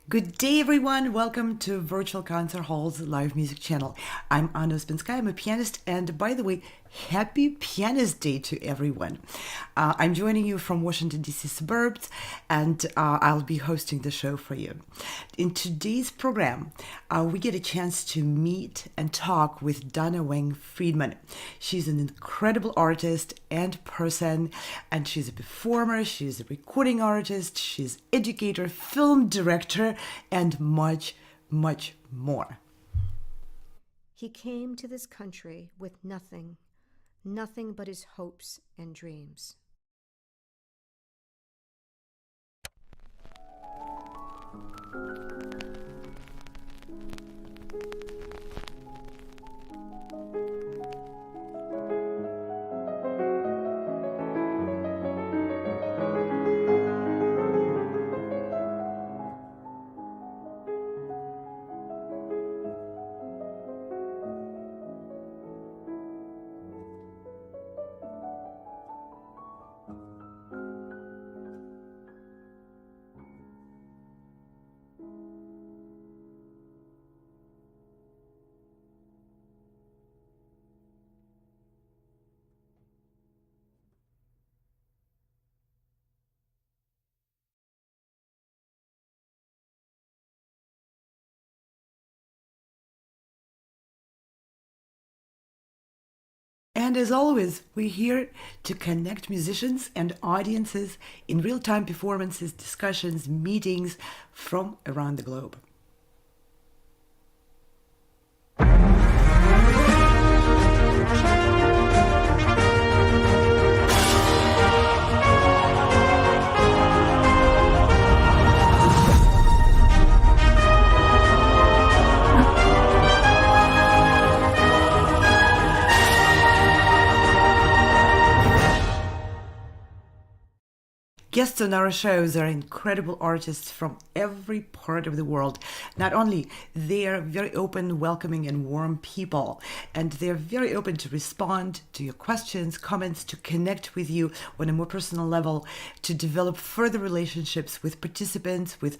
Good day, everyone. Welcome to Virtual Concert Hall's live music channel. I'm Anna Spinskaya. I'm a pianist, and by the way, happy Pianist Day to everyone. I'm joining you from Washington, D.C. suburbs, and I'll be hosting the show for you. In today's program, we get a chance to meet and talk with Donna Weng Friedman. She's an incredible artist and person, and she's a performer, she's a recording artist, she's educator, film director, and much, much more. He came to this country with nothing but his hopes and dreams. And as always, we're here to connect musicians and audiences in real-time performances, discussions, meetings from around the globe. Guests on our shows are incredible artists from every part of the world. Not only they are very open, welcoming, and warm people, and they're very open to respond to your questions, comments, to connect with you on a more personal level, to develop further relationships with participants, with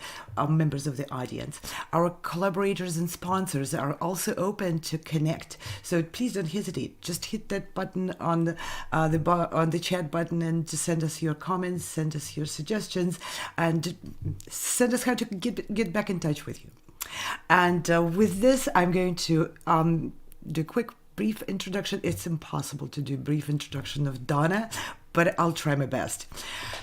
members of the audience. Our collaborators and sponsors are also open to connect. So please don't hesitate. Just hit that button on the chat button and to send us your comments, send us your suggestions, and send us how to get back in touch with you. And with this, I'm going to do a quick brief introduction. It's impossible to do a brief introduction of Donna, but I'll try my best.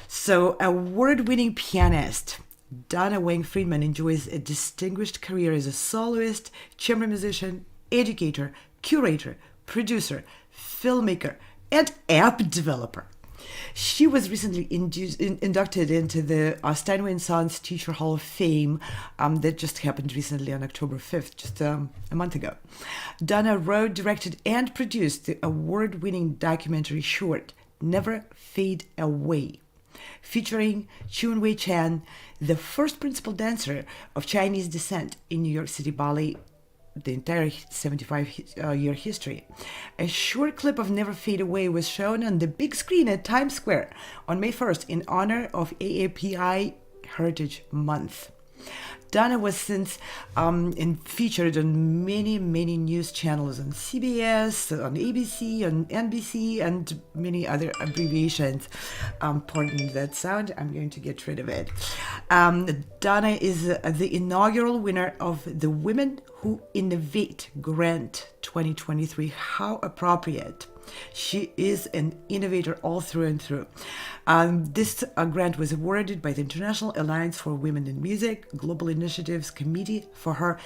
So, award-winning pianist Donna Weng Friedman enjoys a distinguished career as a soloist, chamber musician, educator, curator, producer, filmmaker, and app developer. She was recently inducted into the Steinway & Sons Teacher Hall of Fame that just happened recently on October 5th, just a month ago. Donna wrote, directed, and produced the award-winning documentary short, Never Fade Away, featuring Chun-Wei Chan, the first principal dancer of Chinese descent in New York City Ballet, the entire 75-year history. A short clip of Never Fade Away was shown on the big screen at Times Square on May 1st in honor of AAPI Heritage Month. Donna was since featured on many news channels, on CBS, on ABC, on NBC, and many other abbreviations. Pardon that sound, I'm going to get rid of it. Donna is the inaugural winner of the Women Who Innovate Grant 2023. How appropriate. She is an innovator all through and through. This grant was awarded by the International Alliance for Women in Music Global Initiatives Committee for her,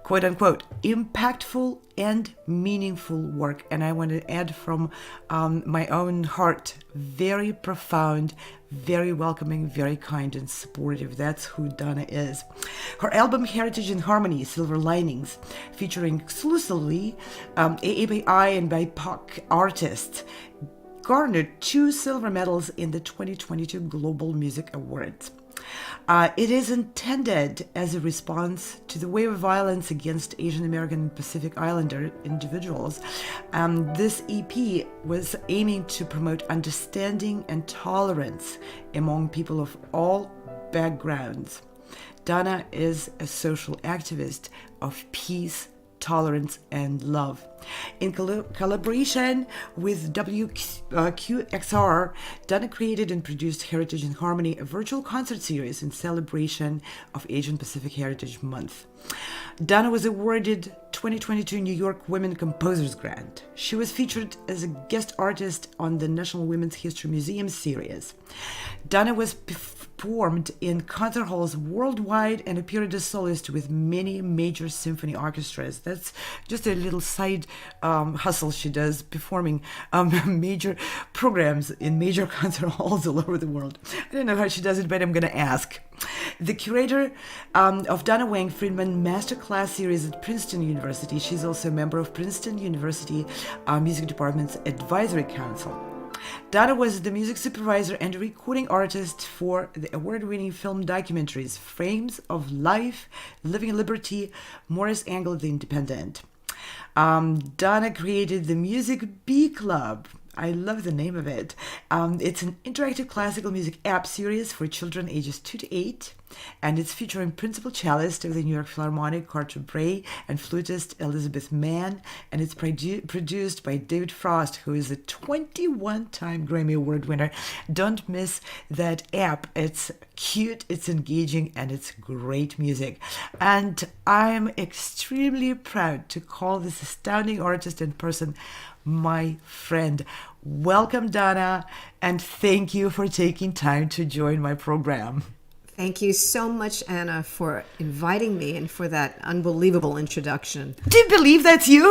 quote-unquote, impactful and meaningful work. And I want to add from my own heart, very profound, very welcoming, very kind and supportive. That's who Donna is. Her album Heritage and Harmony, Silver Linings, featuring exclusively AAPI and BIPOC artists, garnered 2 silver medals in the 2022 Global Music Awards. It is intended as a response to the wave of violence against Asian American and Pacific Islander individuals. This EP was aiming to promote understanding and tolerance among people of all backgrounds. Donna is a social activist of peace, tolerance, and love. In collaboration with WQXR, Donna created and produced Heritage in Harmony, a virtual concert series in celebration of Asian Pacific Heritage Month. Donna was awarded 2022 New York Women Composers Grant. She was featured as a guest artist on the National Women's History Museum series. Donna was performed in concert halls worldwide and appeared as soloist with many major symphony orchestras. That's just a little side hustle she does, performing major programs in major concert halls all over the world. I don't know how she does it, but I'm going to ask. The curator of Donna Weng Friedman Masterclass Series at Princeton University. She's also a member of Princeton University Music Department's Advisory Council. Donna was the music supervisor and recording artist for the award-winning film documentaries Frames of Life, Living in Liberty, Morris Angle, The Independent. Donna created the Music Bee Club. I love the name of it. It's an interactive classical music app series for children ages 2 to 8, and it's featuring principal cellist of the New York Philharmonic, Carter Bray, and flutist Elizabeth Mann, and it's produced by David Frost, who is a 21-time Grammy Award winner. Don't miss that app. It's cute, it's engaging, and it's great music. And I'm extremely proud to call this astounding artist in person my friend. Welcome, Donna, and thank you for taking time to join my program. Thank you so much, Anna, for inviting me and for that unbelievable introduction. Do you believe that's you?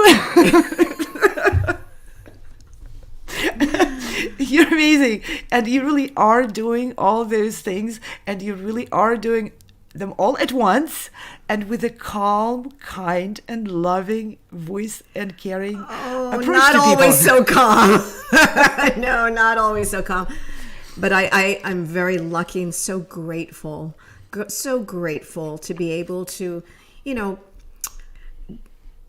You're amazing. And you really are doing all those things, and you really are doing them all at once, and with a calm, kind, and loving voice and caring approach not to always people. so calm. No, not always so calm. But I'm very lucky and so grateful to be able to,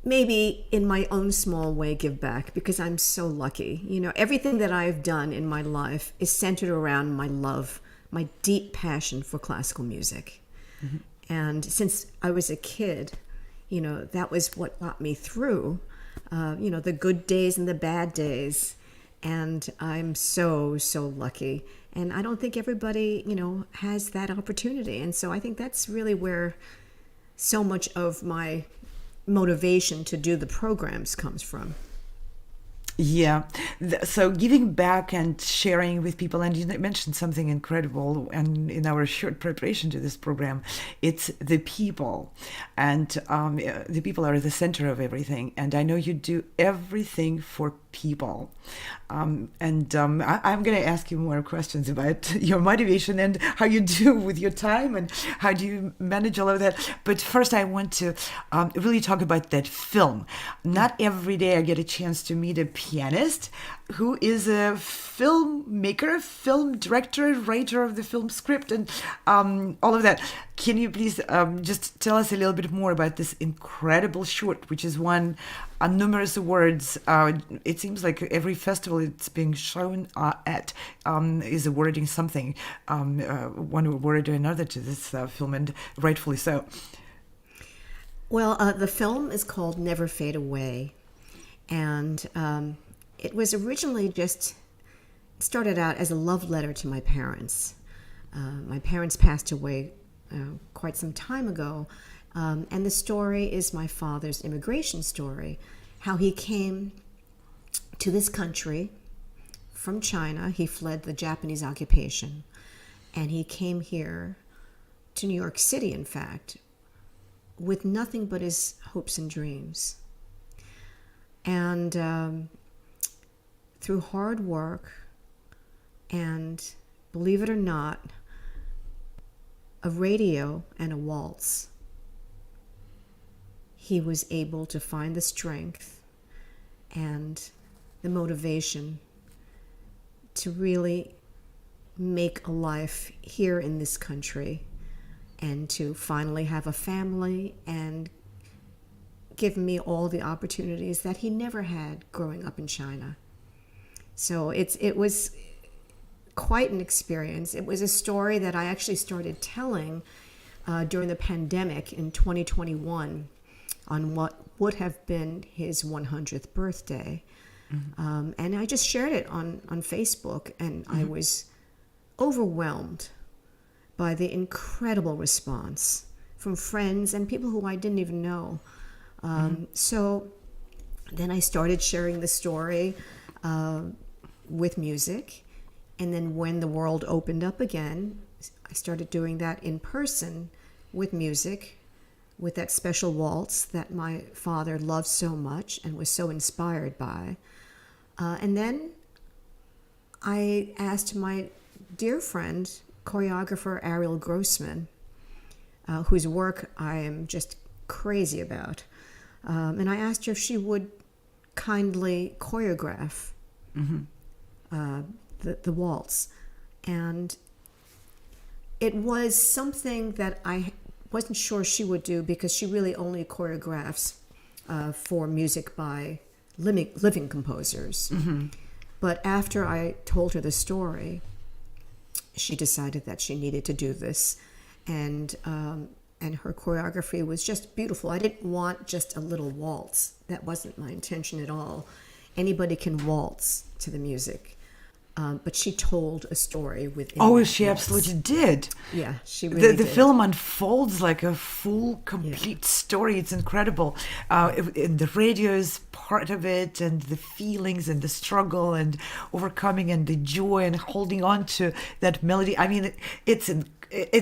maybe in my own small way give back, because I'm so lucky. Everything that I've done in my life is centered around my love, my deep passion for classical music. Mm-hmm. And since I was a kid, that was what got me through, the good days and the bad days. And I'm so, so lucky. And I don't think everybody, has that opportunity. And so I think that's really where so much of my motivation to do the programs comes from. Yeah. So giving back and sharing with people, and you mentioned something incredible, and in our short preparation to this program, it's the people. And the people are the center of everything. And I know you do everything for people. I'm going to ask you more questions about your motivation and how you do with your time and how do you manage all of that. But first, I want to really talk about that film. Not every day I get a chance to meet a pianist who is a filmmaker, film director, writer of the film script, and all of that. Can you please just tell us a little bit more about this incredible short, which is won numerous awards? It seems like every festival it's being shown at is awarding something, one award or another to this film, and rightfully so. Well, the film is called Never Fade Away, and it was originally just started out as a love letter to my parents. My parents passed away quite some time ago, and the story is my father's immigration story, how he came to this country from China. He fled the Japanese occupation, and he came here to New York City, in fact, with nothing but his hopes and dreams. And through hard work and, believe it or not, a radio and a waltz, he was able to find the strength and the motivation to really make a life here in this country and to finally have a family and give me all the opportunities that he never had growing up in China. So it was quite an experience. It was a story that I actually started telling during the pandemic in 2021 on what would have been his 100th birthday. And I just shared it on Facebook, and I was overwhelmed by the incredible response from friends and people who I didn't even know. So then I started sharing the story with music. And then when the world opened up again, I started doing that in person with music, with that special waltz that my father loved so much and was so inspired by. And then I asked my dear friend, choreographer Ariel Grossman, whose work I am just crazy about. And I asked her if she would kindly choreograph the waltz. And it was something that I wasn't sure she would do, because she really only choreographs for music by living composers. But after I told her the story, she decided that she needed to do this. And her choreography was just beautiful. I didn't want just a little waltz. That wasn't my intention at all. Anybody can waltz to the music. But she told a story within She waltz. absolutely did. Yeah, she really The did. film unfolds like a full, complete story. It's incredible. And the radio is part of it, and the feelings and the struggle and overcoming and the joy and holding on to that melody. I mean, it's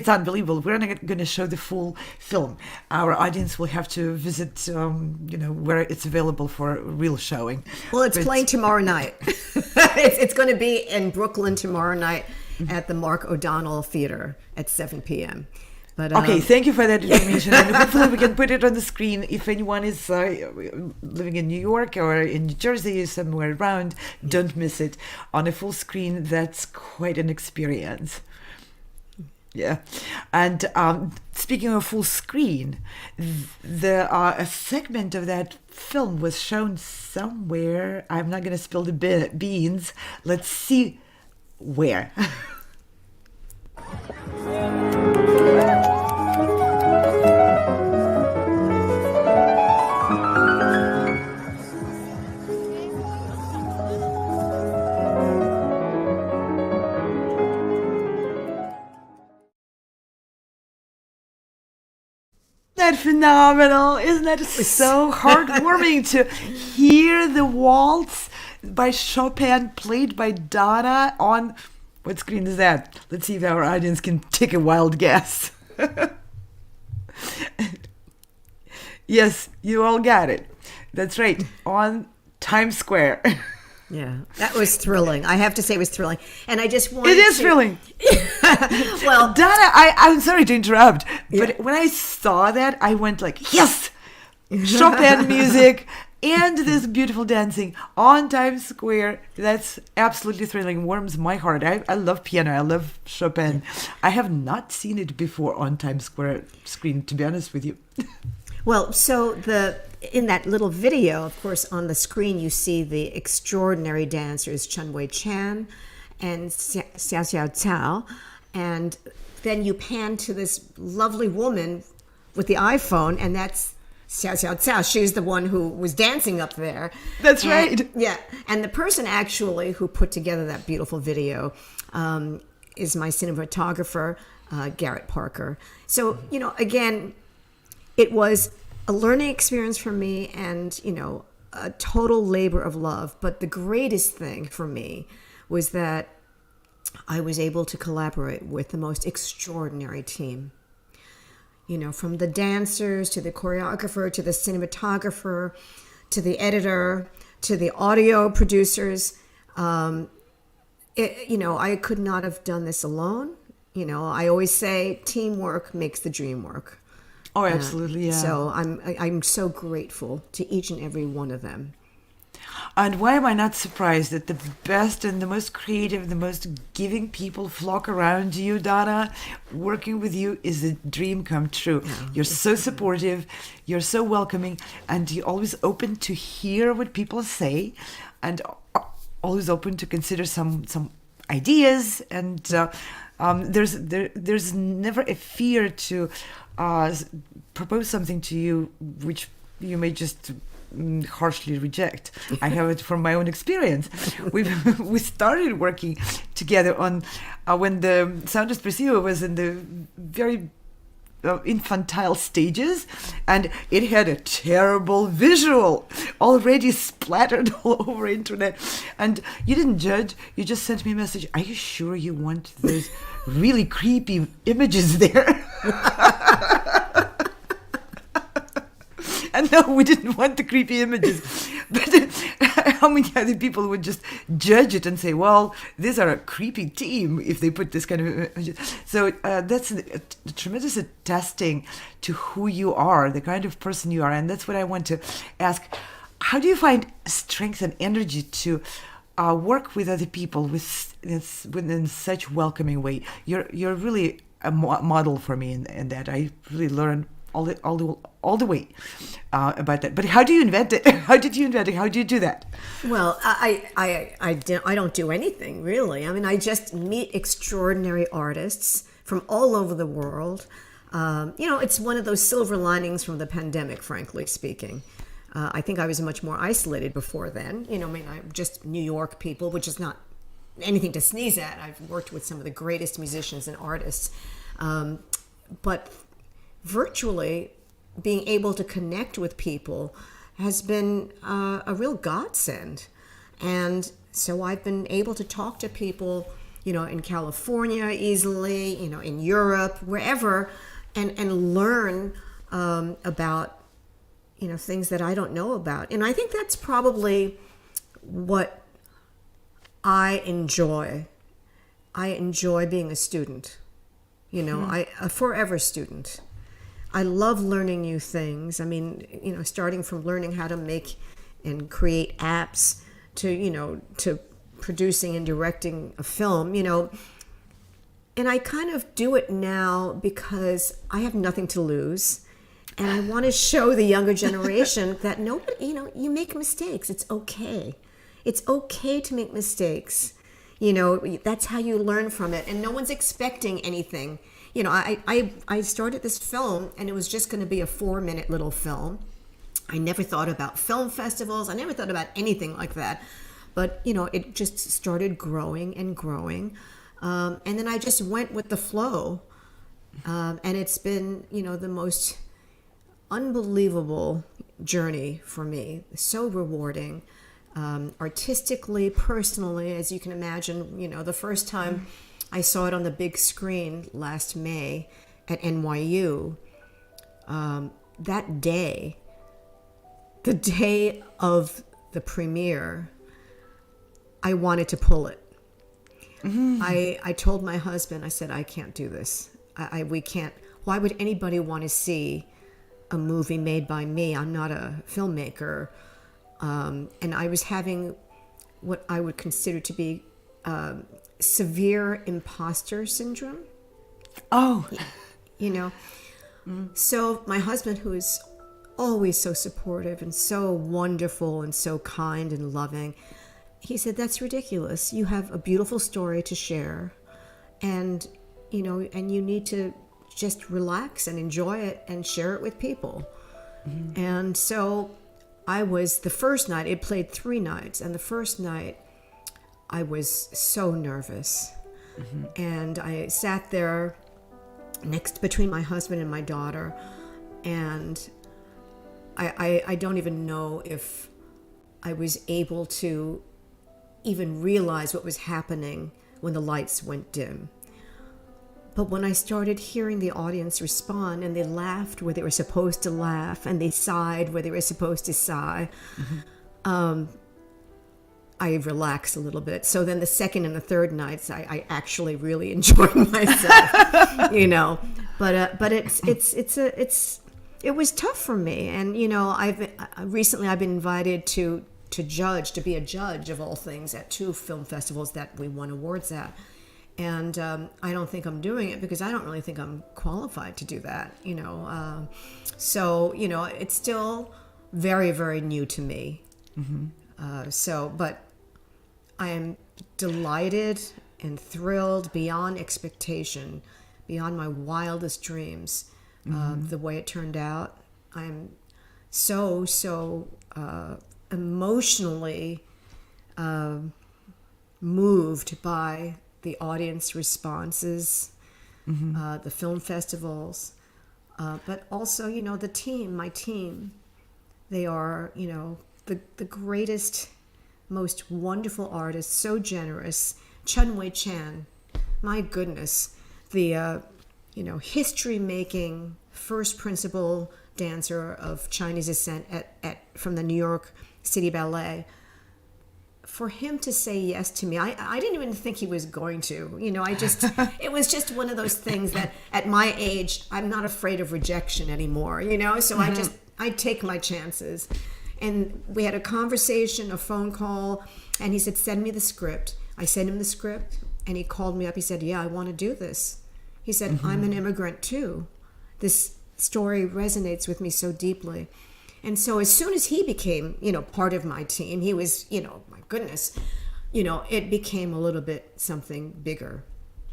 unbelievable. We're not going to show the full film. Our audience will have to visit, where it's available for a real showing. Well, it's playing tomorrow night. It's going to be in Brooklyn tomorrow night at the Mark O'Donnell Theater at 7 p.m. But Okay, thank you for that information. And hopefully we can put it on the screen. If anyone is living in New York or in New Jersey or somewhere around, don't miss it. On a full screen, that's quite an experience. Yeah. And speaking of full screen, a segment of that film was shown somewhere. I'm not going to spill the beans. Let's see where. Isn't that phenomenal? Isn't that so heartwarming to hear the waltz by Chopin played by Donna on... What screen is that? Let's see if our audience can take a wild guess. Yes, you all got it. That's right, on Times Square. yeah, that was thrilling. I have to say it was thrilling. And I just wanted It is thrilling. Well, Donna, I'm sorry to interrupt, but when I saw that, I went like, yes, Chopin music and this beautiful dancing on Times Square. That's absolutely thrilling. Warms my heart. I love piano. I love Chopin. I have not seen it before on Times Square screen, to be honest with you. well, so in that little video, of course, on the screen, you see the extraordinary dancers Chun Wei Chan and Xiao Xiao Cao. And then you pan to this lovely woman with the iPhone, and that's Xiao Xiao Cao. She's the one who was dancing up there. That's right. Yeah. And the person actually who put together that beautiful video is my cinematographer, Garrett Parker. So, again, it was a learning experience for me and, a total labor of love. But the greatest thing for me was that I was able to collaborate with the most extraordinary team. From the dancers to the choreographer to the cinematographer to the editor to the audio producers. I could not have done this alone. I always say teamwork makes the dream work. Oh, absolutely, yeah. So I'm so grateful to each and every one of them. And why am I not surprised that the best and the most creative, the most giving people flock around you, Donna? Working with you is a dream come true. Yeah, you're so supportive, you're so welcoming, and you're always open to hear what people say, and always open to consider some ideas. And there's never a fear to propose something to you which you may just harshly reject. I have it from my own experience. We started working together on when the Sound Espressivo was in the very infantile stages, and it had a terrible visual already splattered all over internet, and you didn't judge, you just sent me a message, are you sure you want those really creepy images there? And no, we didn't want the creepy images. But how many other people would just judge it and say, well, these are a creepy team if they put this kind of images. So that's a tremendous attesting to who you are, the kind of person you are. And that's what I want to ask. How do you find strength and energy to work with other people within such welcoming way? You're really a model for me in that. I really learned all the way about that. But how do you invent it? How did you invent it? How do you do that? Well, I don't do anything really. I mean, I just meet extraordinary artists from all over the world. It's one of those silver linings from the pandemic, frankly speaking. I think I was much more isolated before then. I'm just New York people, which is not anything to sneeze at. I've worked with some of the greatest musicians and artists. But virtually being able to connect with people has been a real godsend. And so I've been able to talk to people, in California easily, in Europe, wherever, and learn about, things that I don't know about. And I think that's probably what I enjoy. I enjoy being a student, a forever student. I love learning new things. I mean, starting from learning how to make and create apps to producing and directing a film, and I kind of do it now because I have nothing to lose. And I want to show the younger generation that nobody, you make mistakes. It's okay. It's okay to make mistakes. That's how you learn from it. And no one's expecting anything. I started this film, and it was just going to be a 4-minute little film. I never thought about film festivals. I never thought about anything like that. But, it just started growing and growing. And then I just went with the flow. And it's been, the most unbelievable journey for me. So rewarding. Artistically, personally, as you can imagine, the first time I saw it on the big screen last May at NYU. That day, the day of the premiere, I wanted to pull it. Mm-hmm. I told my husband, I said, I can't do this. We can't. Why would anybody want to see a movie made by me? I'm not a filmmaker. And I was having what I would consider to be severe imposter syndrome. Oh. So my husband, who is always so supportive and so wonderful and so kind and loving, he said, that's ridiculous. You have a beautiful story to share, and and you need to just relax and enjoy it and share it with people. Mm-hmm. And so the first night, it played 3 nights, and the first night I was so nervous. Mm-hmm. And I sat there between my husband and my daughter, and I don't even know if I was able to even realize what was happening when the lights went dim. But when I started hearing the audience respond, and they laughed where they were supposed to laugh, and they sighed where they were supposed to sigh, mm-hmm. I relaxed a little bit. So then the second and the third nights, I actually really enjoyed myself, But it was tough for me, and recently I've been invited to be a judge of all things at 2 film festivals that we won awards at. And I don't think I'm doing it because I don't really think I'm qualified to do that, So, it's still very, very new to me. Mm-hmm. But I am delighted and thrilled beyond expectation, beyond my wildest dreams, the way it turned out. I'm so emotionally moved by the audience responses, the film festivals, but also, the team, my team. They are, the greatest, most wonderful artists, so generous. Chun Wei Chan, my goodness, the, history-making first principal dancer of Chinese descent from the New York City Ballet. For him to say yes to me, I didn't even think he was going to. It was just one of those things that at my age, I'm not afraid of rejection anymore, so I take my chances. And we had a conversation, a phone call, and he said, send me the script. I sent him the script, and he called me up. He said, yeah, I want to do this. He said, I'm an immigrant too. This story resonates with me so deeply. And so as soon as he became, part of my team, he was, my goodness, it became a little bit something bigger.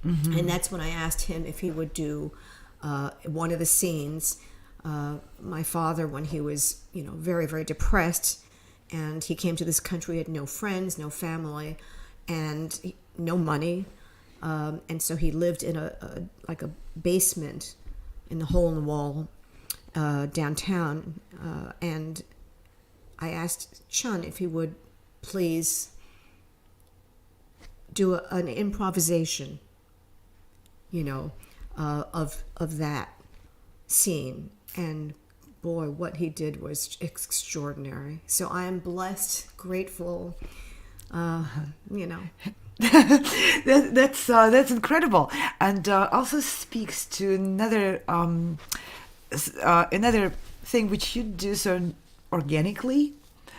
And that's when I asked him if he would do one of the scenes. My father, when he was, very, very depressed, and he came to this country, had no friends, no family, and no money. And so he lived in a basement in the hole in the wall downtown. And I asked Chun if he would please do an improvisation, of that scene. And boy, what he did was extraordinary. So I am blessed, grateful, That's incredible, and also speaks to another thing which you do so organically,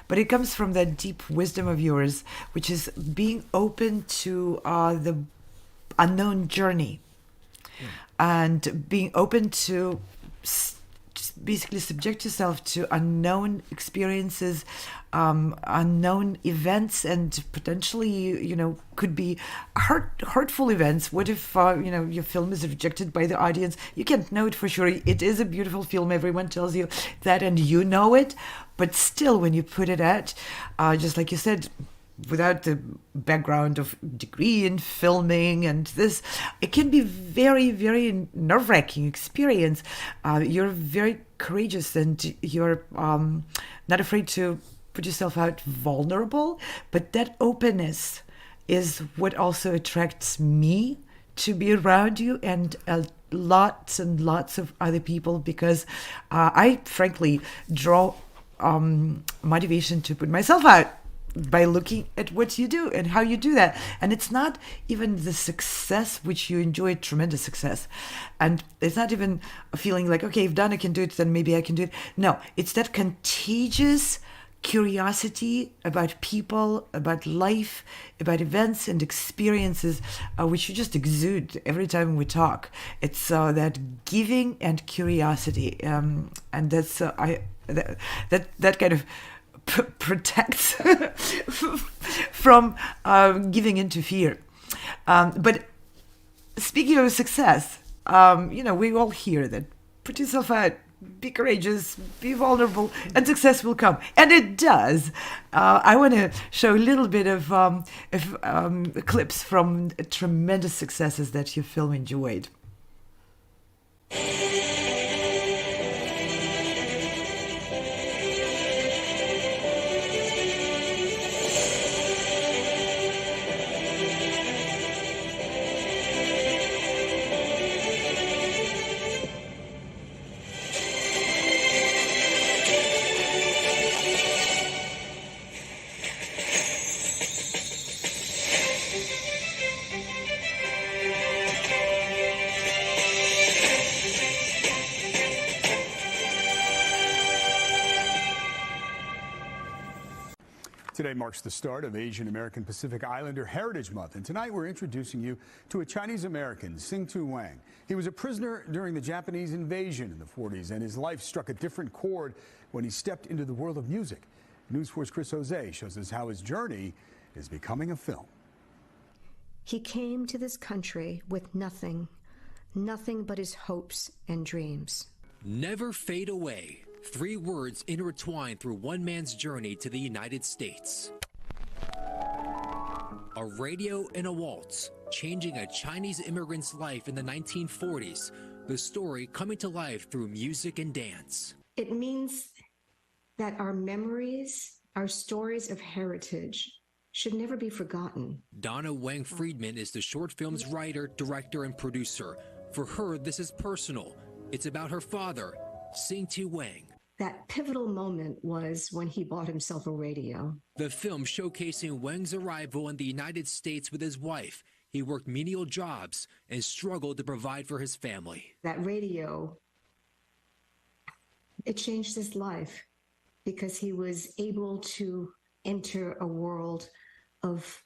but it comes from that deep wisdom of yours, which is being open to the unknown journey, and being open to just basically subject yourself to unknown experiences, unknown events, and potentially, could be hurtful events. What if, your film is rejected by the audience? You can't know it for sure. It is a beautiful film. Everyone tells you that, and you know it. But still, when you put it out, just like you said, without the background of degree in filming and this, it can be very, very nerve-wracking experience. You're very courageous, and you're not afraid to put yourself out vulnerable, but that openness is what also attracts me to be around you, and lots and lots of other people, because I frankly draw motivation to put myself out by looking at what you do and how you do that. And it's not even the success which you enjoy, tremendous success. And it's not even a feeling like, okay, if Donna can do it, then maybe I can do it. No, it's that contagious curiosity about people, about life, about events and experiences, which you just exude every time we talk. It's that giving and curiosity, and that's that kind of protects from giving into fear. But speaking of success, we all hear that put yourself out, be courageous, be vulnerable, and success will come. And it does. I want to show a little bit of clips from tremendous successes that your film enjoyed. Today marks the start of Asian American Pacific Islander Heritage Month, and tonight we're introducing you to a Chinese American, Sing-Tu Wang. He was a prisoner during the Japanese invasion in the 40s, and his life struck a different chord when he stepped into the world of music. News 4's Chris Jose shows us how his journey is becoming a film. He came to this country with nothing, nothing but his hopes and dreams. Never fade away. 3 words intertwined through one man's journey to the United States. A radio and a waltz, changing a Chinese immigrant's life in the 1940s. The story coming to life through music and dance. It means that our memories, our stories of heritage should never be forgotten. Donna Weng Friedman is the short film's writer, director, and producer. For her, this is personal. It's about her father, Sing-Tu Weng. That pivotal moment was when he bought himself a radio. The film showcasing Weng's arrival in the United States with his wife. He worked menial jobs and struggled to provide for his family. That radio, it changed his life because he was able to enter a world of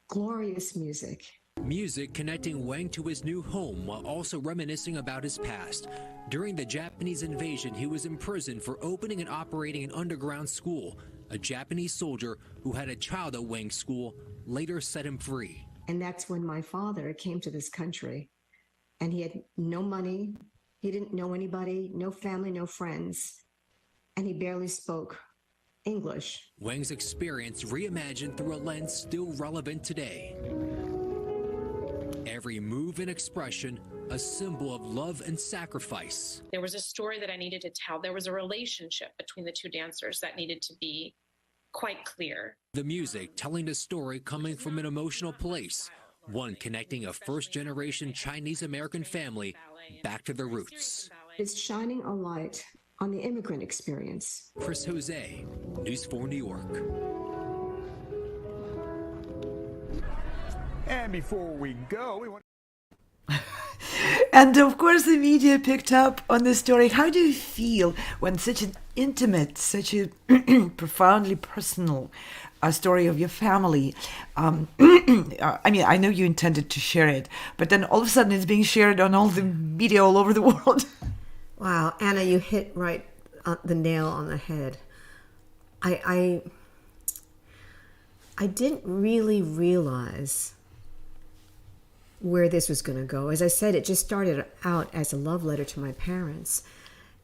glorious music. Music connecting Weng to his new home while also reminiscing about his past. During the Japanese invasion, he was imprisoned for opening and operating an underground school. A Japanese soldier who had a child at Weng's school later set him free. And that's when my father came to this country, and he had no money, he didn't know anybody, no family, no friends, and he barely spoke English. Weng's experience reimagined through a lens still relevant today. Every move and expression, a symbol of love and sacrifice. There was a story that I needed to tell. There was a relationship between the 2 dancers that needed to be quite clear. The music telling the story coming from an emotional place, one connecting a first-generation Chinese-American family back to their roots. It's shining a light on the immigrant experience. Chris Jose, News 4 New York. And before we go, we want... And of course, the media picked up on this story. How do you feel when such an intimate, such a profoundly personal story of your family? I mean, I know you intended to share it, but then all of a sudden it's being shared on all the media all over the world. Wow, Anna, you hit right the nail on the head. I didn't really realize where this was going to go. As I said, it just started out as a love letter to my parents.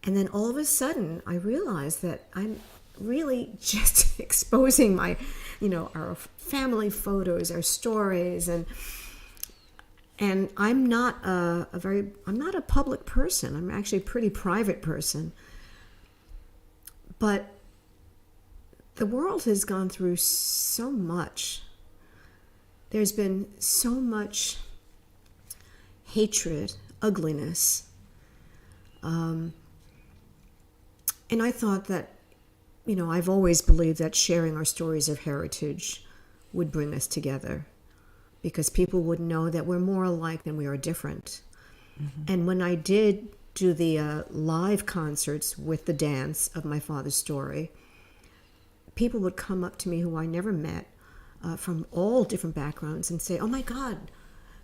And then all of a sudden, I realized that I'm really just exposing my, our family photos, our stories, and I'm not I'm not a public person. I'm actually a pretty private person. But the world has gone through so much. There's been so much hatred, ugliness. And I thought that, I've always believed that sharing our stories of heritage would bring us together because people would know that we're more alike than we are different. Mm-hmm. And when I did do the live concerts with the dance of my father's story, people would come up to me who I never met from all different backgrounds and say, "Oh my God,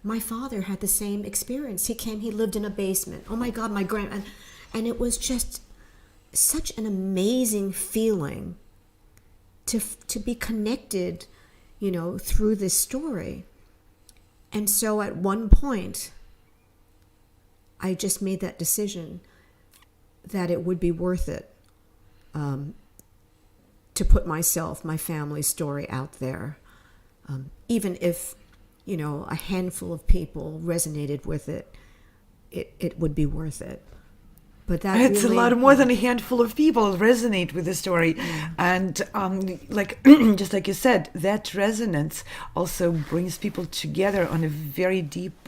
my father had the same experience. He lived in a basement. Oh my God, and it was just such an amazing feeling to be connected, through this story." And so at one point, I just made that decision that it would be worth it to put my family's story out there, even if a handful of people resonated with it, it would be worth it. But it's really, a lot more than a handful of people resonate with the story. Yeah. And just like you said, that resonance also brings people together on a very deep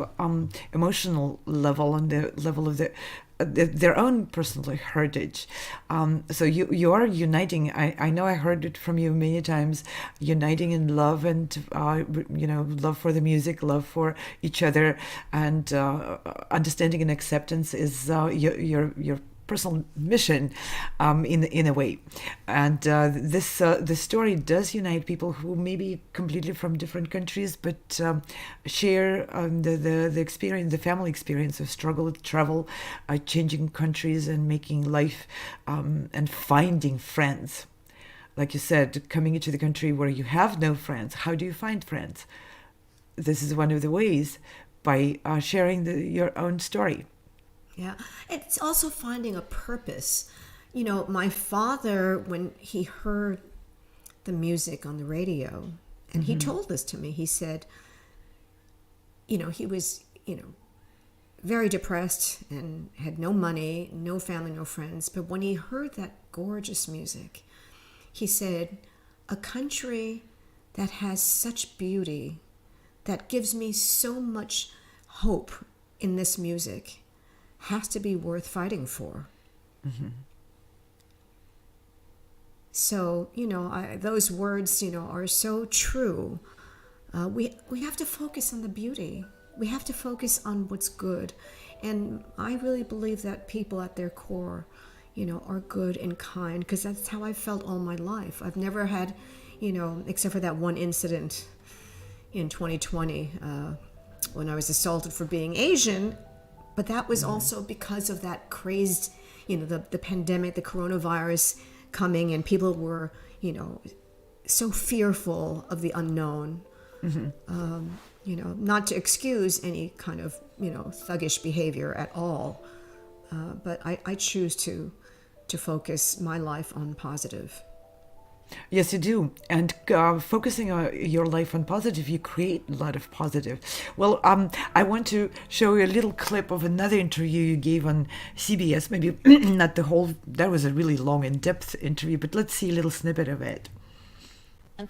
emotional level, on the level of their own personal heritage. So you are uniting. I know I heard it from you many times, uniting in love and love for the music, love for each other, and understanding and acceptance is your personal mission in a way. And this story does unite people who may be completely from different countries, but share the experience, the family experience of struggle, travel, changing countries and making life and finding friends. Like you said, coming into the country where you have no friends, how do you find friends? this is one of the ways, by sharing your own story. Yeah, it's also finding a purpose. You know, my father, when he heard the music on the radio, and he told this to me, he said, you know, he was, you know, very depressed and had no money, no family, no friends. But when he heard that gorgeous music, he said, a country that has such beauty, that gives me so much hope in this music, has to be worth fighting for. So, you know, those words, you know, are so true. We have to focus on the beauty. We have to focus on what's good. And I really believe that people at their core, you know, are good and kind, because that's how I felt all my life. I've never had, you know, except for that one incident in 2020 when I was assaulted for being Asian, but that was also because of that crazed, you know, the pandemic, the coronavirus coming, and people were, you know, so fearful of the unknown. You know, not to excuse any kind of, you know, thuggish behavior at all, but I choose to focus my life on positive. Yes, you do. And focusing on your life on positive, you create a lot of positive. Well, I want to show you a little clip of another interview you gave on CBS. Maybe not the whole, that was a really long, in-depth interview, but let's see a little snippet of it.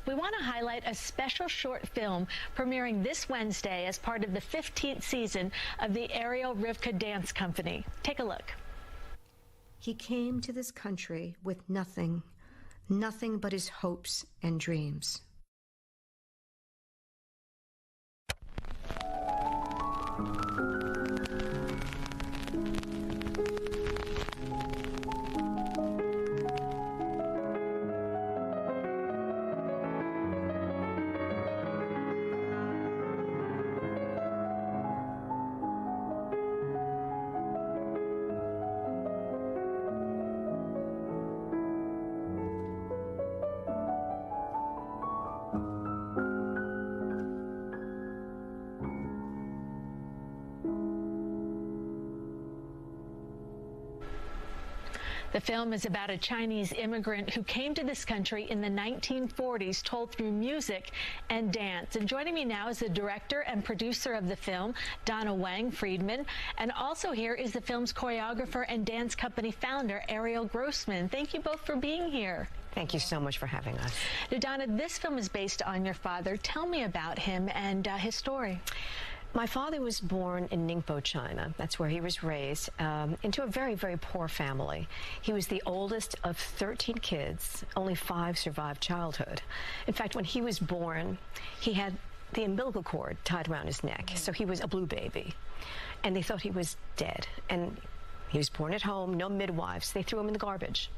We want to highlight a special short film premiering this Wednesday as part of the 15th season of the Ariel Rivka Dance Company. Take a look. He came to this country with nothing but his hopes and dreams. The film is about a Chinese immigrant who came to this country in the 1940s, told through music and dance. And joining me now is the director and producer of the film, Donna Weng Friedman. And also here is the film's choreographer and dance company founder, Ariel Grossman. Thank you both for being here. Thank you so much for having us. Now, Donna, this film is based on your father. Tell me about him and his story. My father was born in Ningbo, China. That's where he was raised, into a very, very poor family. He was the oldest of 13 kids. Only 5 survived childhood. In fact, when he was born, he had the umbilical cord tied around his neck, so he was a blue baby. And they thought he was dead. And he was born at home, no midwives. They threw him in the garbage.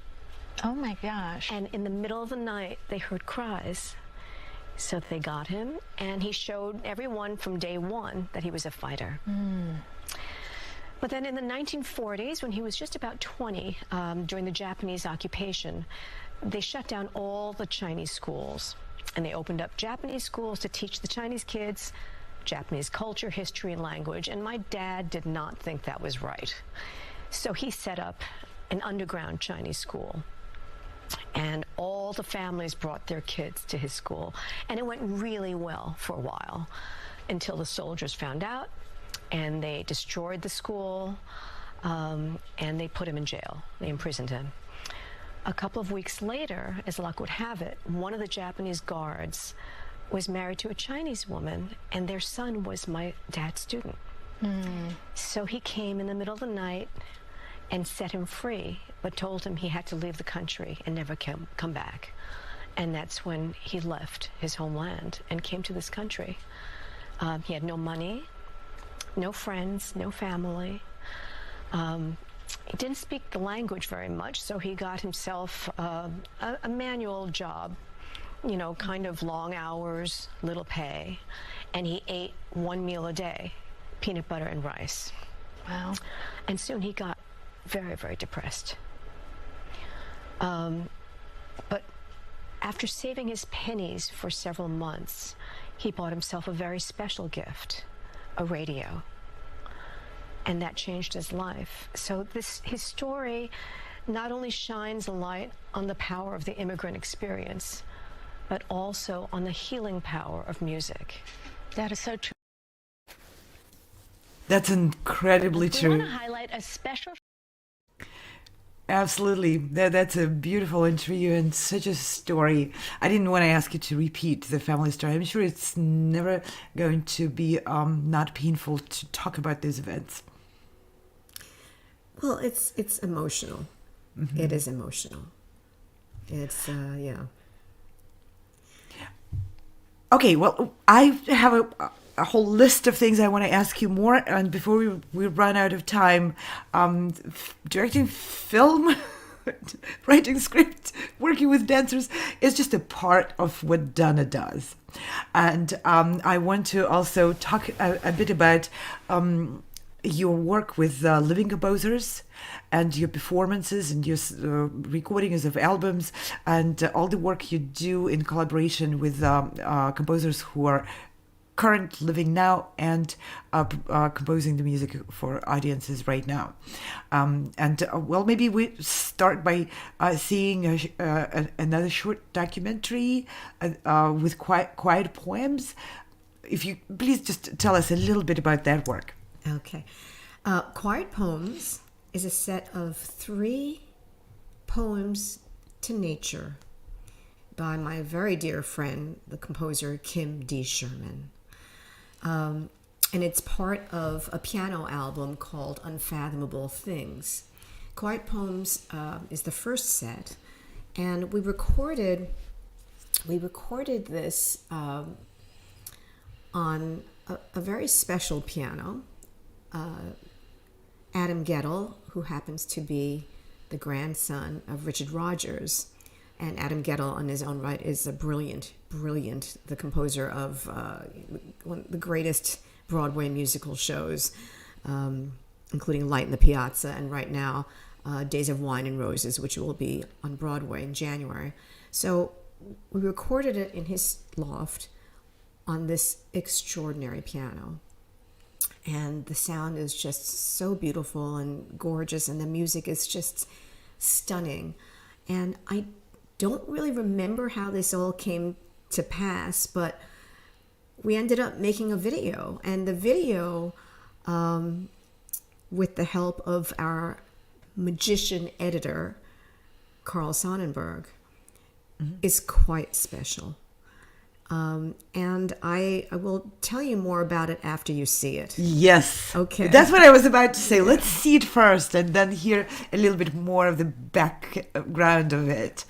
Oh, my gosh. And in the middle of the night, they heard cries. So they got him, and he showed everyone from day one that he was a fighter. But then in the 1940s, when he was just about 20, during the Japanese occupation, they shut down all the Chinese schools, and they opened up Japanese schools to teach the Chinese kids Japanese culture, history, and language. And my dad did not think that was right. So he set up an underground Chinese school. And all the families brought their kids to his school. And it went really well for a while until the soldiers found out, and they destroyed the school, and they put him in jail. They imprisoned him. A couple of weeks later, as luck would have it, one of the Japanese guards was married to a Chinese woman, and their son was my dad's student. So he came in the middle of the night and set him free, but told him he had to leave the country and never come back. And that's when he left his homeland and came to this country. He had no money, no friends, no family. He didn't speak the language very much, so he got himself a manual job, you know, kind of long hours, little pay, and he ate 1 meal a day, peanut butter and rice. Wow. And soon he got very, very depressed. But after saving his pennies for several months, he bought himself a very special gift, a radio. And that changed his life. So his story not only shines a light on the power of the immigrant experience, but also on the healing power of music. That is so true. That's incredibly We true. want to highlight a special. Absolutely. That's a beautiful interview and such a story. I didn't want to ask you to repeat the family story. I'm sure it's never going to be not painful to talk about these events. Well, it's emotional. Mm-hmm. It is emotional. It's, yeah. Okay, well, I have a whole list of things I want to ask you more, and before we run out of time, directing film, writing script, working with dancers is just a part of what Donna does. And I want to also talk a bit about your work with living composers and your performances and your recordings of albums and all the work you do in collaboration with composers who are current living now and composing the music for audiences right now. Well, maybe we start by seeing another short documentary with quiet poems. If you please just tell us a little bit about that work. Okay. Quiet Poems is a set of 3 poems to nature by my very dear friend, the composer Kim D. Sherman. And it's part of a piano album called Unfathomable Things. Quiet Poems is the first set, and we recorded this on a very special piano. Adam Gettle, who happens to be the grandson of Richard Rodgers, and Adam Gettle on his own right is a brilliant, the composer of one of the greatest Broadway musical shows, including Light in the Piazza, and right now Days of Wine and Roses, which will be on Broadway in January. So we recorded it in his loft on this extraordinary piano. And the sound is just so beautiful and gorgeous, and the music is just stunning. And I don't really remember how this all came to pass, but we ended up making a video. And the video, with the help of our magician editor, Carl Sonnenberg, is quite special. And I will tell you more about it after you see it. Yes. Okay. That's what I was about to say. Let's see it first and then hear a little bit more of the background of it.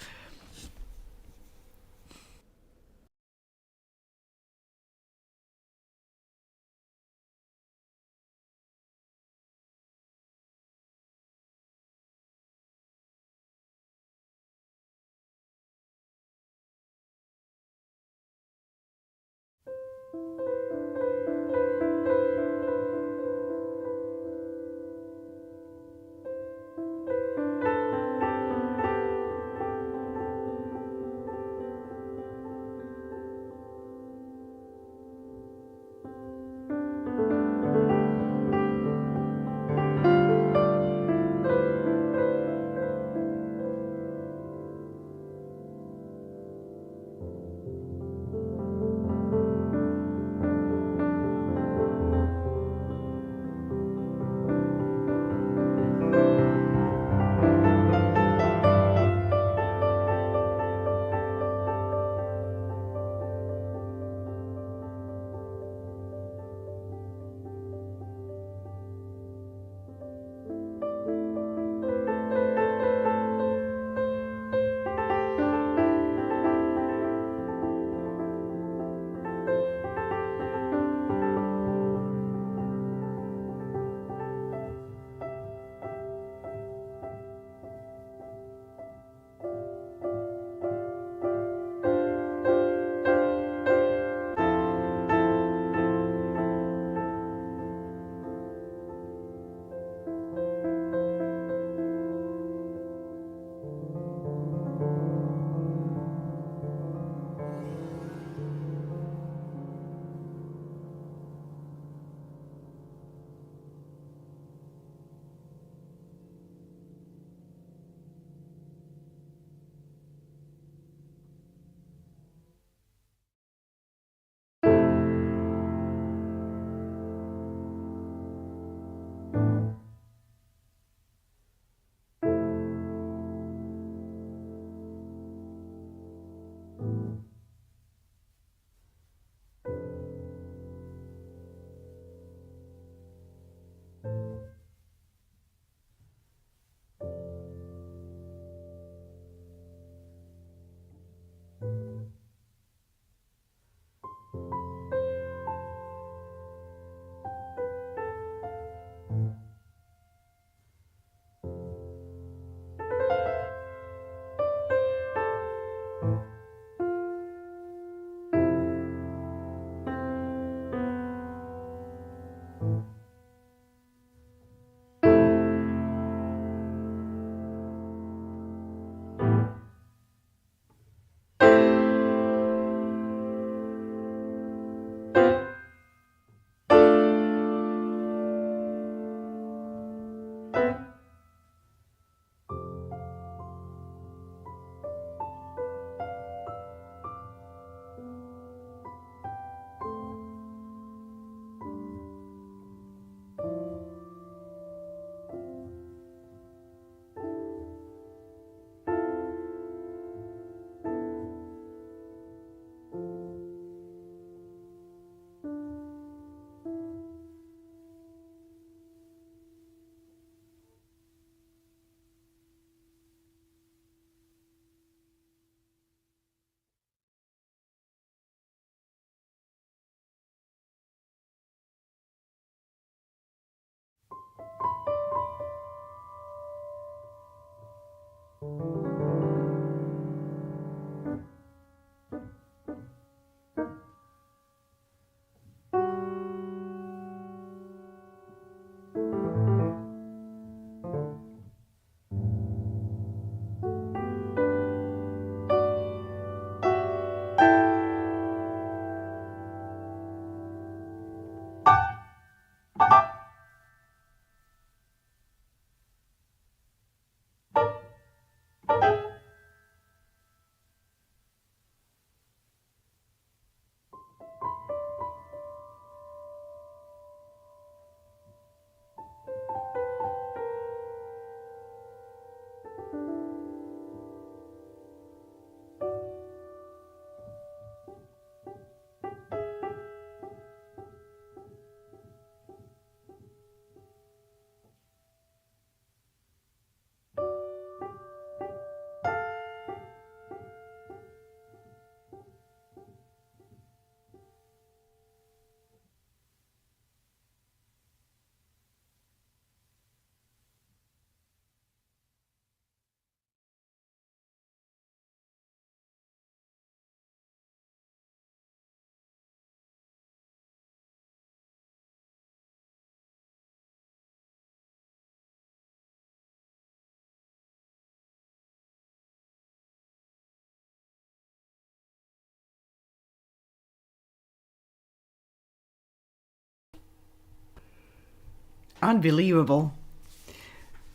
Unbelievable.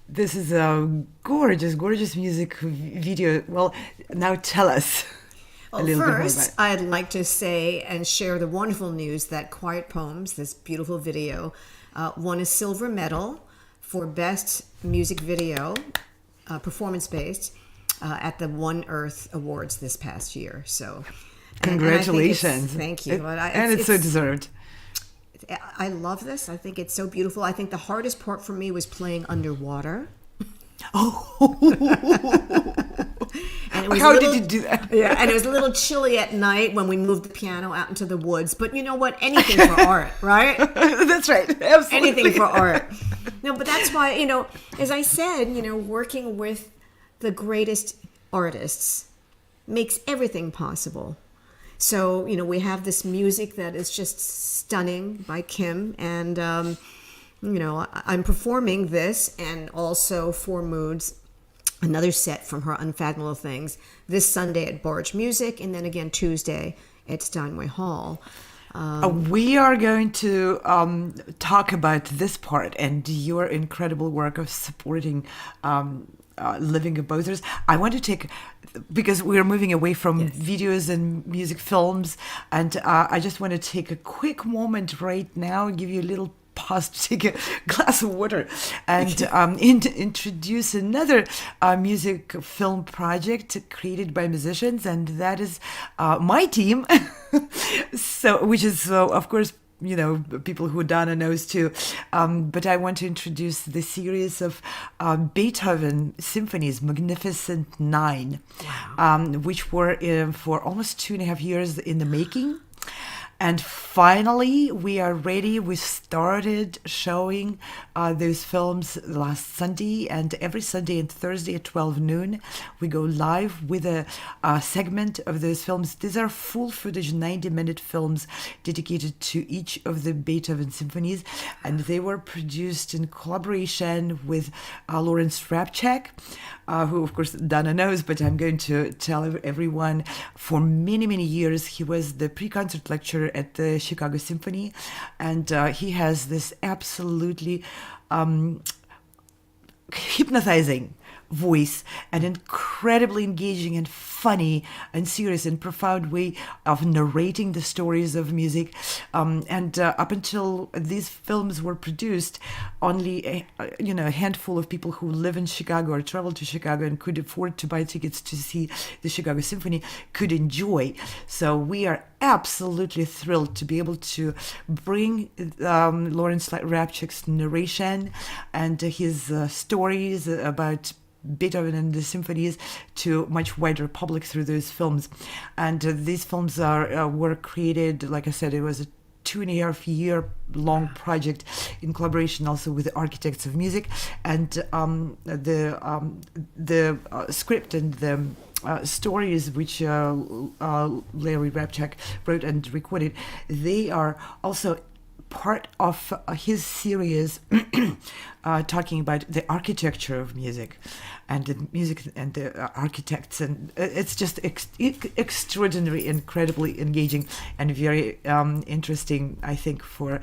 This is a gorgeous, gorgeous music video. Well, now tell us a Well, little bit more about first, it. I'd like to say and share the wonderful news that Quiet Poems, this beautiful video, won a silver medal for Best Music Video, performance-based, at the One Earth Awards this past year. So, and I think Congratulations. thank you. But And it's so deserved. I love this. I think it's so beautiful. I think the hardest part for me was playing underwater. Oh, And it was how a did little- you do that? Yeah, and it was a little chilly at night when we moved the piano out into the woods. But you know what? Anything for art, right? That's right. Absolutely. Anything for art. No, but that's why, as I said, working with the greatest artists makes everything possible. So, we have this music that is just stunning by Kim. And, I'm performing this and also Four Moods, another set from her Unfathomable Things, this Sunday at Barge Music, and then again Tuesday at Steinway Hall. We are going to talk about this part and your incredible work of supporting living composers. I want to take, because we're moving away from videos and music films, and I just want to take a quick moment right now, give you a little pause to take a glass of water, and introduce another music film project created by musicians, and that is my team. So, which is of course, people who Donna knows too. But I want to introduce the series of Beethoven symphonies, Magnificent Nine, which were for almost 2.5 years in the making. And finally, we are ready. We started showing those films last Sunday, and every Sunday and Thursday at 12 noon, we go live with a segment of those films. These are full footage, 90-minute films dedicated to each of the Beethoven symphonies, and they were produced in collaboration with Lawrence Rabchak, who, of course, Donna knows, but I'm going to tell everyone, for many, many years, he was the pre-concert lecturer at the Chicago Symphony, and he has this absolutely hypnotizing voice, an incredibly engaging and funny and serious and profound way of narrating the stories of music. And up until these films were produced, only a handful of people who live in Chicago or travel to Chicago and could afford to buy tickets to see the Chicago Symphony could enjoy. So we are absolutely thrilled to be able to bring Lawrence Rabchak's narration and his stories about Beethoven and the symphonies to much wider public through those films. And these films were created, like I said, it was a 2.5 year long project in collaboration also with the architects of music, and the script and the stories which Larry Repchak wrote and recorded, they are also part of his series talking about the architecture of music and the music and the architects, and it's just extraordinary, incredibly engaging, and very interesting, I think, for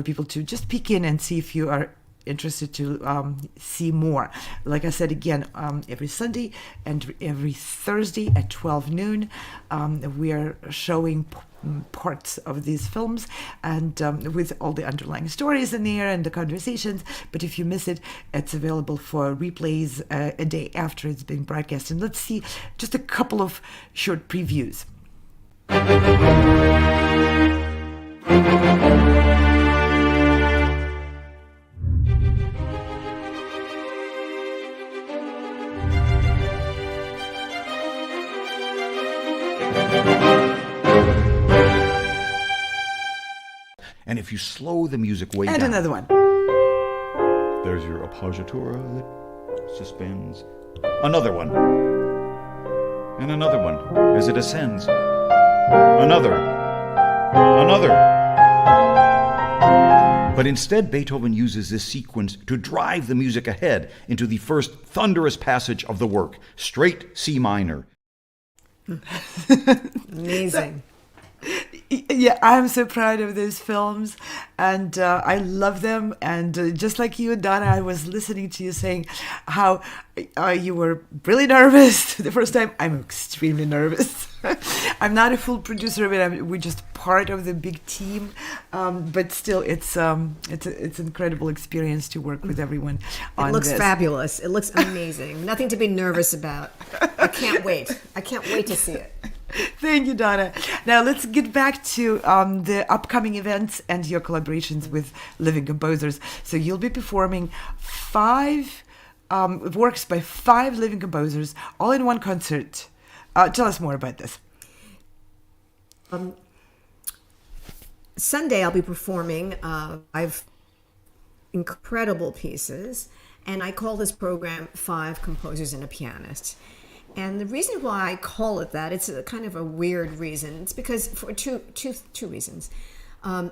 people to just peek in and see if you are interested to see more. Like I said again, every Sunday and every Thursday at 12 noon, we are showing parts of these films, and with all the underlying stories in there and the conversations. But if you miss it, it's available for replays a day after it's been broadcast. And let's see just a couple of short previews. And if you slow the music way down... And another one. There's your appoggiatura that suspends. Another one. And another one as it ascends. Another. But instead, Beethoven uses this sequence to drive the music ahead into the first thunderous passage of the work, straight C minor. Amazing. Yeah, I'm so proud of those films, and I love them. And just like you, Donna, I was listening to you saying how you were really nervous the first time. I'm extremely nervous. I'm not a full producer of it. We're just part of the big team, but still, it's an incredible experience to work with everyone on It looks this. fabulous. It looks amazing. Nothing to be nervous about. I can't wait. I can't wait to see it. Thank you, Donna. Now let's get back to the upcoming events and your collaborations with living composers. So you'll be performing 5 works by 5 living composers, all in one concert. Tell us more about this. Sunday, I'll be performing 5 incredible pieces, and I call this program 5 Composers and a Pianist. And the reason why I call it that, it's a kind of a weird reason. It's because for two reasons.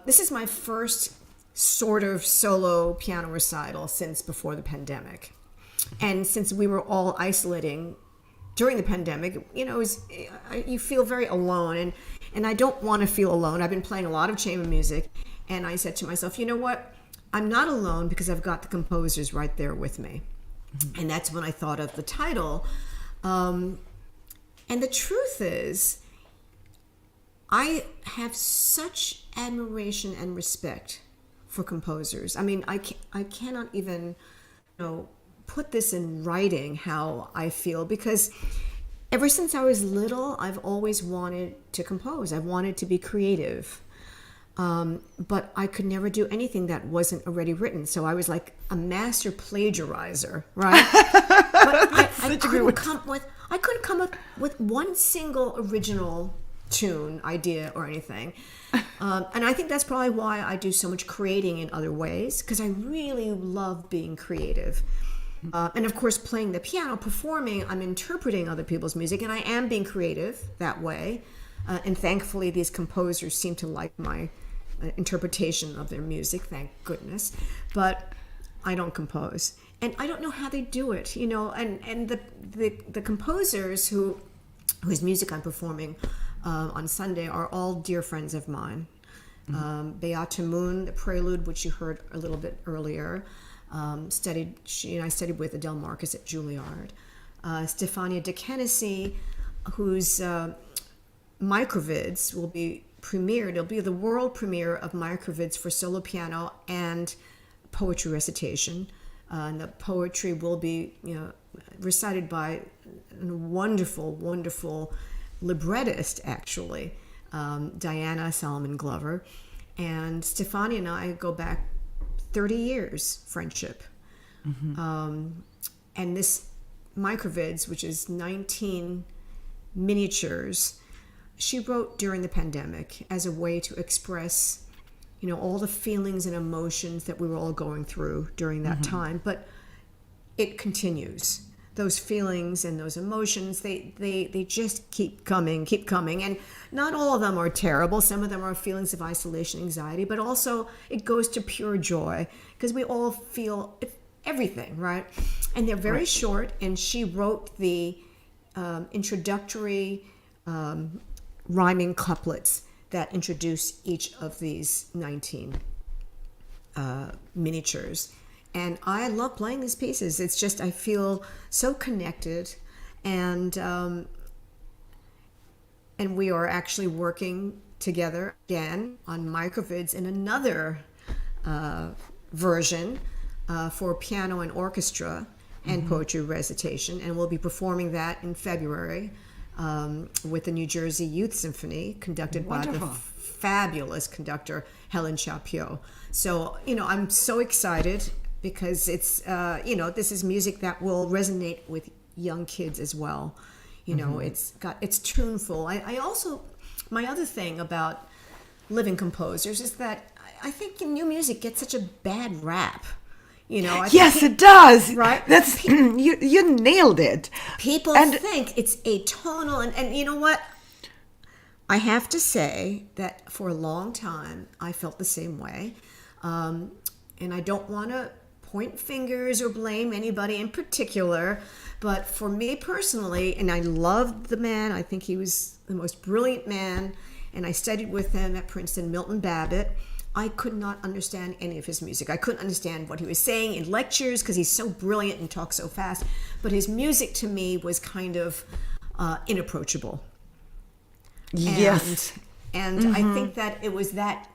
This is my first sort of solo piano recital since before the pandemic. And since we were all isolating during the pandemic, you feel very alone. And I don't want to feel alone. I've been playing a lot of chamber music. And I said to myself, you know what? I'm not alone because I've got the composers right there with me. Mm-hmm. And that's when I thought of the title. And the truth is, I have such admiration and respect for composers. I mean, I cannot even, put this in writing how I feel, because ever since I was little, I've always wanted to compose. I've wanted to be creative. But I could never do anything that wasn't already written. So I was like a master plagiarizer, right? But I couldn't come up with one single original tune, idea, or anything. And I think that's probably why I do so much creating in other ways, because I really love being creative. And of course, playing the piano, performing, I'm interpreting other people's music, and I am being creative that way. And thankfully, these composers seem to like my interpretation of their music, thank goodness. But I don't compose, and I don't know how they do it, and the composers whose music I'm performing on Sunday are all dear friends of mine. Beate Moon, the Prelude, which you heard a little bit earlier, I studied with Adele Marcus at Juilliard. Stefania De Kennesy, whose Microvids will be premiered. It'll be the world premiere of Microvids for solo piano and poetry recitation. And the poetry will be, recited by a wonderful, wonderful librettist, actually, Diana Solomon Glover. And Stefani and I go back 30 years friendship. Mm-hmm. And this Microvids, which is 19 miniatures, she wrote during the pandemic as a way to express all the feelings and emotions that we were all going through during that time. But it continues. Those feelings and those emotions, they just keep coming. And not all of them are terrible. Some of them are feelings of isolation, anxiety, but also it goes to pure joy, because we all feel everything, right? And they're very short, and she wrote the introductory rhyming couplets that introduce each of these 19 miniatures. And I love playing these pieces. It's just, I feel so connected, and we are actually working together again on microvids in another version for piano and orchestra and poetry recitation, and we'll be performing that in February with the New Jersey Youth Symphony, conducted by the fabulous conductor Helen Chapio. So, I'm so excited, because it's, this is music that will resonate with young kids as well. It's tuneful. I also, my other thing about living composers is that I think new music gets such a bad rap. Yes, it does. Right? That's you nailed it. People think it's atonal, and you know what? I have to say that for a long time I felt the same way, and I don't want to point fingers or blame anybody in particular, but for me personally, and I loved the man, I think he was the most brilliant man, and I studied with him at Princeton, Milton Babbitt. I could not understand any of his music. I couldn't understand what he was saying in lectures, because he's so brilliant and talks so fast, but his music to me was kind of inapproachable. Yes. And I think that it was that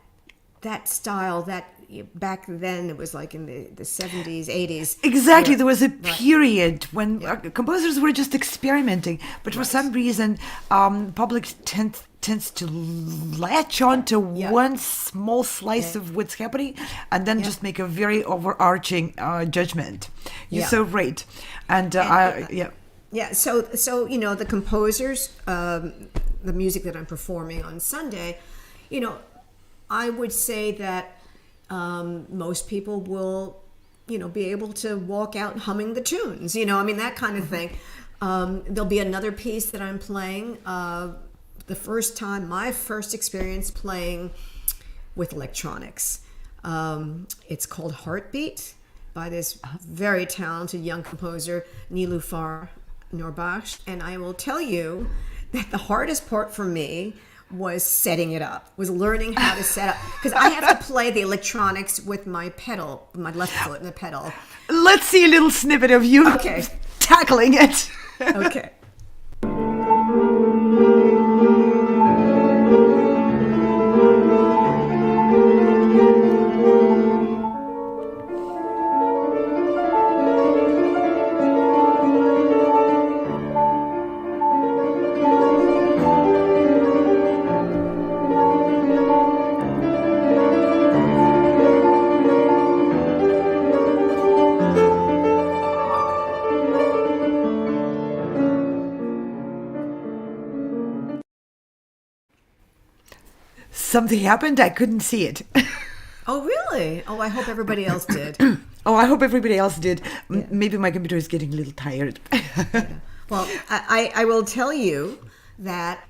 style that back then, it was like in the 70s, 80s. Exactly. There was a period when composers were just experimenting, but for some reason, public tends to latch on to one small slice of what's happening, and then just make a very overarching judgment. You're so right. And so the composers, the music that I'm performing on Sunday, I would say that most people will, be able to walk out humming the tunes, that kind of thing. There'll be another piece that I'm playing, my first experience playing with electronics. It's called Heartbeat, by this very talented young composer, Nilüfer Norbash. And I will tell you that the hardest part for me was setting it up, was learning how to set up, because I have to play the electronics with my pedal, my left foot in the pedal. Let's see a little snippet of you tackling it. Okay. Something happened. I couldn't see it. Oh, really? Oh, I hope everybody else did. Oh, I hope everybody else did. Maybe my computer is getting a little tired. Well, I will tell you that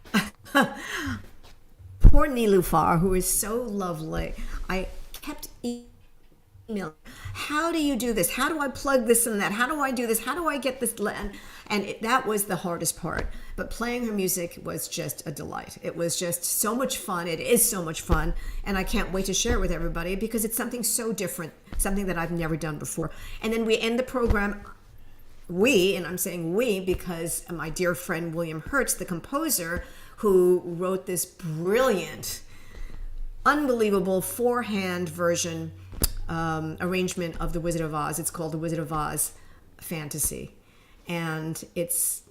poor Nilüfer, who is so lovely, I kept emailing, how do you do this? How do I plug this and that? How do I do this? How do I get this? And that was the hardest part. But playing her music was just a delight. It was just so much fun. It is so much fun. And I can't wait to share it with everybody, because it's something so different, something that I've never done before. And then we end the program, and I'm saying we because my dear friend William Hertz, the composer, who wrote this brilliant, unbelievable four-hand version arrangement of The Wizard of Oz. It's called The Wizard of Oz Fantasy. And it's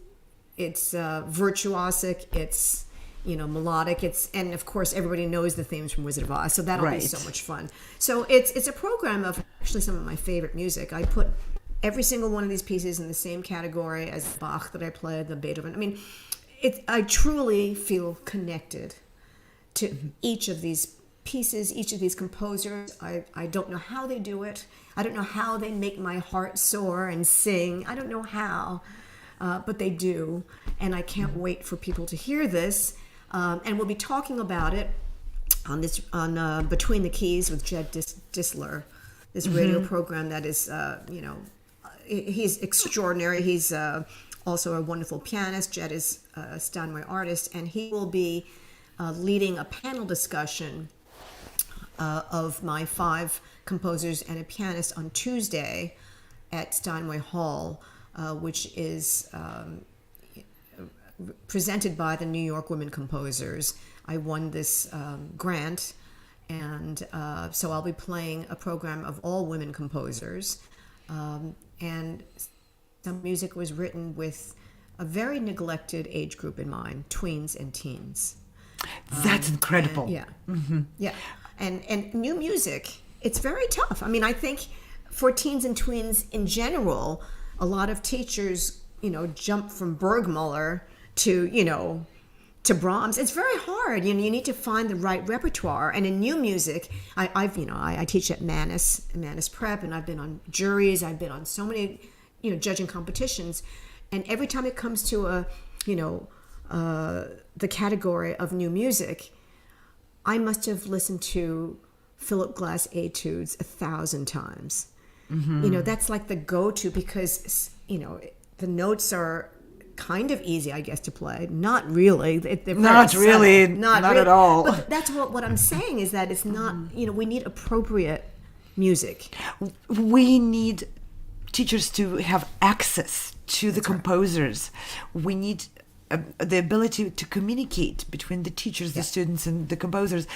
virtuosic, it's melodic, and of course everybody knows the themes from Wizard of Oz, so that'll be so much fun. So it's a program of actually some of my favorite music. I put every single one of these pieces in the same category as Bach that I played, the Beethoven. I mean, I truly feel connected to each of these pieces, each of these composers, I don't know how they do it. I don't know how they make my heart soar and sing. I don't know how, but they do. And I can't wait for people to hear this. And we'll be talking about it on Between the Keys with Jed Disler, this radio program that is, he's extraordinary. He's also a wonderful pianist. Jed is a Steinway artist, and he will be leading a panel discussion of my 5 composers and a pianist on Tuesday at Steinway Hall, which is presented by the New York Women Composers. I won this grant, and so I'll be playing a program of all women composers, and some music was written with a very neglected age group in mind, tweens and teens. That's incredible. Yeah. And new music, it's very tough. I mean, I think for teens and tweens in general, a lot of teachers, jump from Bergmuller to, to Brahms. It's very hard. You need to find the right repertoire. And in new music, I teach at Manis Prep, and I've been on juries. I've been on so many, judging competitions. And every time it comes to the category of new music, I must have listened to Philip Glass etudes 1,000 times. That's like the go-to because, the notes are kind of easy, I guess, to play. Not really. They're Not really. Not at all. But that's what I'm saying is that it's not, we need appropriate music. We need teachers to have access to the composers. We need the ability to communicate between the teachers, the students, and the composers,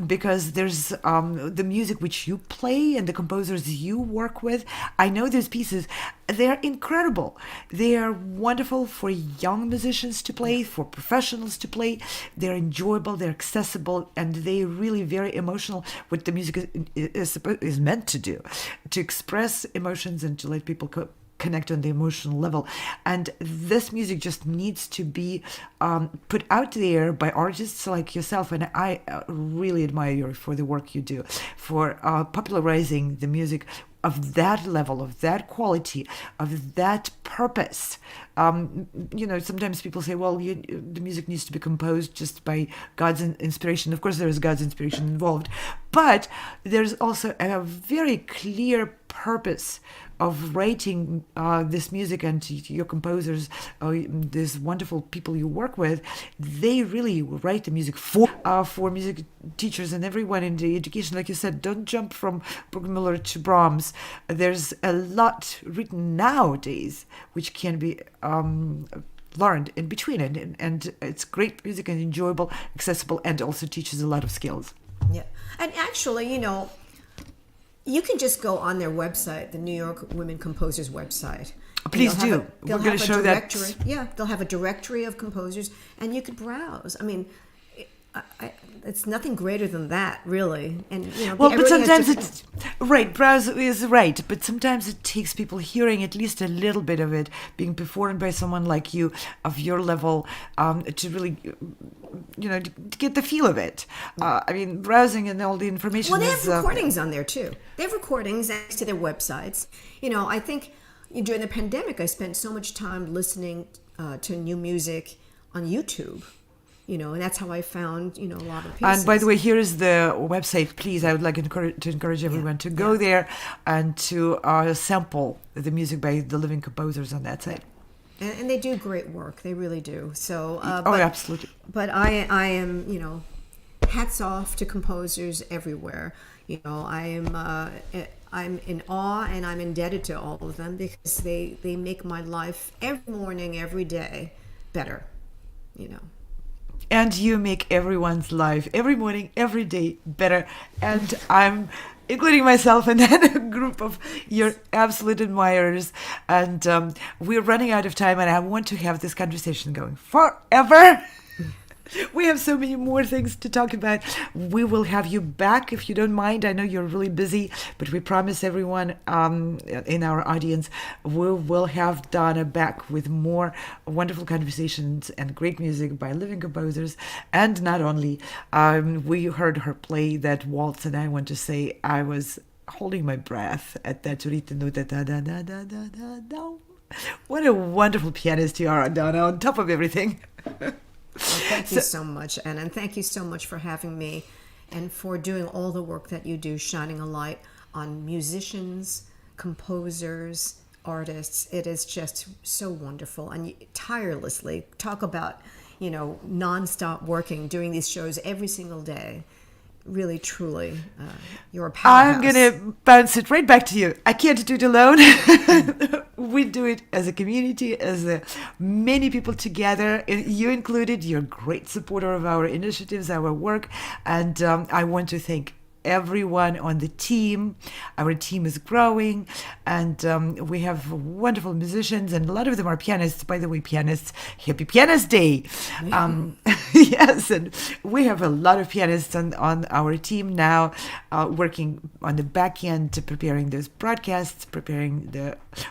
because there's the music which you play and the composers you work with. I know those pieces. They're incredible. They are wonderful for young musicians to play, for professionals to play. They're enjoyable, they're accessible, and they're really very emotional, what the music is meant to do, to express emotions and to let people connect on the emotional level. And this music just needs to be put out there by artists like yourself, and I really admire you for the work you do for popularizing the music of that level, of that quality, of that purpose. Sometimes people say, well, the music needs to be composed just by God's inspiration. Of course, there is God's inspiration involved, but there's also a very clear purpose of writing this music, and your composers, these wonderful people you work with, they really write the music for music teachers and everyone in the education. Like you said, don't jump from Bruckmüller to Brahms. There's a lot written nowadays which can be learned in between, and it's great music and enjoyable, accessible, and also teaches a lot of skills. Yeah, and actually, you can just go on their website, the New York Women Composers website. Please do. We're going to show that. Yeah, they'll have a directory of composers, and you could browse. I mean, it's nothing greater than that, really. And but sometimes it's right. Browse is right, but sometimes it takes people hearing at least a little bit of it being performed by someone like you, of your level, to really, to get the feel of it. Browsing and all the information. Well, they have recordings on there too. They have recordings next to their websites. I think during the pandemic, I spent so much time listening to new music on YouTube. And that's how I found, a lot of pieces. And by the way, here is the website. Please, I would like to encourage everyone to go there and to sample the music by the living composers on that site. And they do great work. They really do. So, absolutely. But I am, hats off to composers everywhere. I'm in awe, and I'm indebted to all of them because they make my life every morning, every day better. And you make everyone's life every morning, every day better. And I'm including myself in that group of your absolute admirers. And we're running out of time, and I want to have this conversation going forever. We have so many more things to talk about. We will have you back if you don't mind. I know you're really busy, but we promise everyone in our audience we will have Donna back with more wonderful conversations and great music by living composers. And not only, we heard her play that waltz, and I want to say I was holding my breath at that ritmo. Da, da, da, da, da, da, da, da. What a wonderful pianist you are, Donna, on top of everything. Well, thank you so much, Anna, and thank you so much for having me and for doing all the work that you do, shining a light on musicians, composers, artists. It is just so wonderful, and you tirelessly talk about, nonstop working, doing these shows every single day. Really, truly, you're a powerhouse. I'm going to bounce it right back to you. I can't do it alone. We do it as a community, as many people together, you included. You're a great supporter of our initiatives, our work. And I want to thank everyone on the team. Our team is growing, and we have wonderful musicians, and a lot of them are pianists. By the way, pianists, happy Pianist Day. Yes, and we have a lot of pianists on our team now, working on the back end, preparing those broadcasts, preparing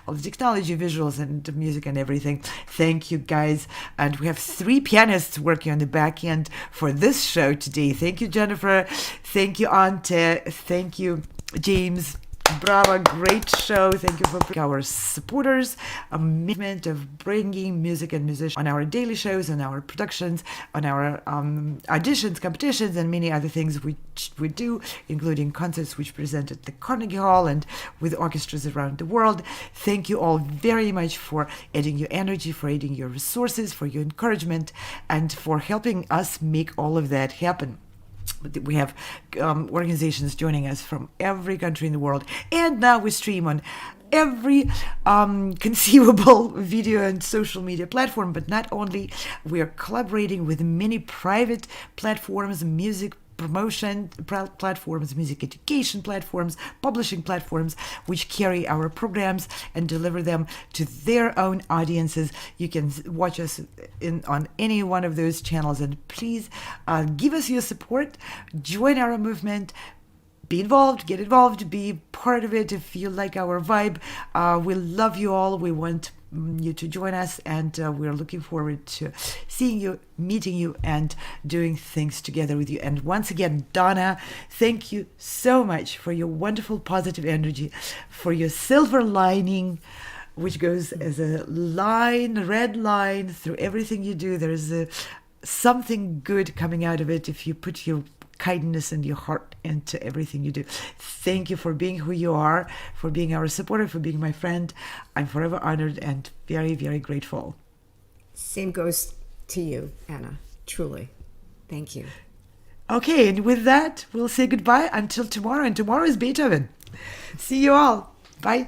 all the technology, visuals, and the music and everything. Thank you, guys. And we have 3 pianists working on the back end for this show today. Thank you, Jennifer. Thank you, Ante. Thank you, James. Bravo, great show. Thank you for our supporters, a commitment of bringing music and musicians on our daily shows, on our productions, on our auditions, competitions, and many other things which we do, including concerts which present at the Carnegie Hall and with orchestras around the world. Thank you all very much for adding your energy, for adding your resources, for your encouragement, and for helping us make all of that happen. We have organizations joining us from every country in the world, and now we stream on every conceivable video and social media platform. But not only, we are collaborating with many private platforms, music promotion platforms, music education platforms, publishing platforms, which carry our programs and deliver them to their own audiences. You can watch us on any one of those channels, and please give us your support, join our movement, be involved, get involved, be part of it if you like our vibe. We love you all. We want you to join us, and we're looking forward to seeing you, meeting you, and doing things together with you. And once again, Donna, thank you so much for your wonderful positive energy, for your silver lining, which goes as a red line through everything you do. There is something good coming out of it if you put your kindness and your heart into everything you do. Thank you for being who you are, for being our supporter, for being my friend. I'm forever honored and very, very grateful. Same goes to you, Anna. Truly. Thank you. Okay, and with that, we'll say goodbye until tomorrow. And tomorrow is Beethoven. See you all. Bye.